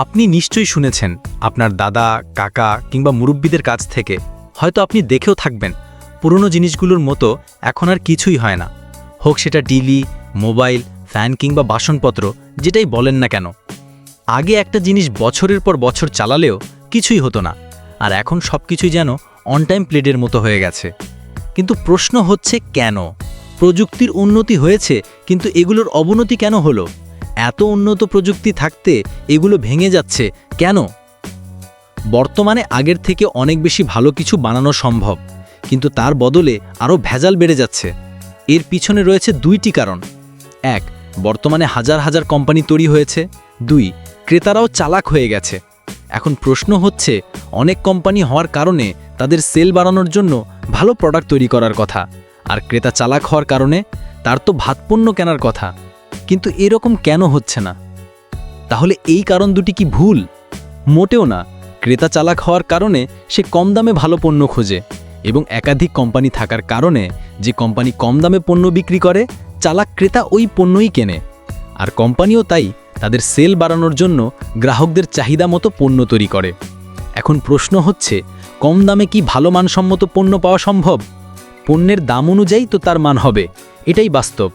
আপনি নিশ্চয়ই শুনেছেন আপনার দাদা, কাকা কিংবা মুরব্বীদের কাছ থেকে, হয়তো আপনি দেখেও থাকবেন, পুরনো জিনিসগুলোর মতো এখন আর কিছুই হয় না। হোক সেটা টিভি, মোবাইল, ফ্যান কিংবা বাসনপত্র, যেটাই বলেন না কেন। আগে একটা জিনিস বছরের পর বছর চালালেও কিছুই হতো না, আর এখন সব কিছুই যেন অন টাইম প্লেটের মতো হয়ে গেছে। কিন্তু প্রশ্ন হচ্ছে কেন? প্রযুক্তির উন্নতি হয়েছে, কিন্তু এগুলোর অবনতি কেন হলো? এত উন্নত প্রযুক্তি থাকতে এগুলো ভেঙে যাচ্ছে কেন? বর্তমানে আগের থেকে অনেক বেশি ভালো কিছু বানানো সম্ভব, কিন্তু তার বদলে আরও ভেজাল বেড়ে যাচ্ছে। এর পিছনে রয়েছে দুইটি কারণ। এক, বর্তমানে হাজার হাজার কোম্পানি তৈরি হয়েছে। দুই, ক্রেতারাও চালাক হয়ে গেছে। এখন প্রশ্ন হচ্ছে, অনেক কোম্পানি হওয়ার কারণে তাদের সেল বাড়ানোর জন্য ভালো প্রোডাক্ট তৈরি করার কথা, আর ক্রেতা চালাক হওয়ার কারণে তার তো ভাতপণ্য কেনার কথা। কিন্তু এরকম কেন হচ্ছে না? তাহলে এই কারণ দুটি কি ভুল? মোটেও না। ক্রেতা চালাক হওয়ার কারণে সে কম দামে ভালো পণ্য খোঁজে, এবং একাধিক কোম্পানি থাকার কারণে যে কোম্পানি কম দামে পণ্য বিক্রি করে, চালাক ক্রেতা ওই পণ্যই কেনে। আর কোম্পানিও তাই তাদের সেল বাড়ানোর জন্য গ্রাহকদের চাহিদা মতো পণ্য তৈরি করে। এখন প্রশ্ন হচ্ছে, কম দামে কি ভালো মানসম্মত পণ্য পাওয়া সম্ভব? পণ্যের দাম অনুযায়ী তো তার মান হবে, এটাই বাস্তব।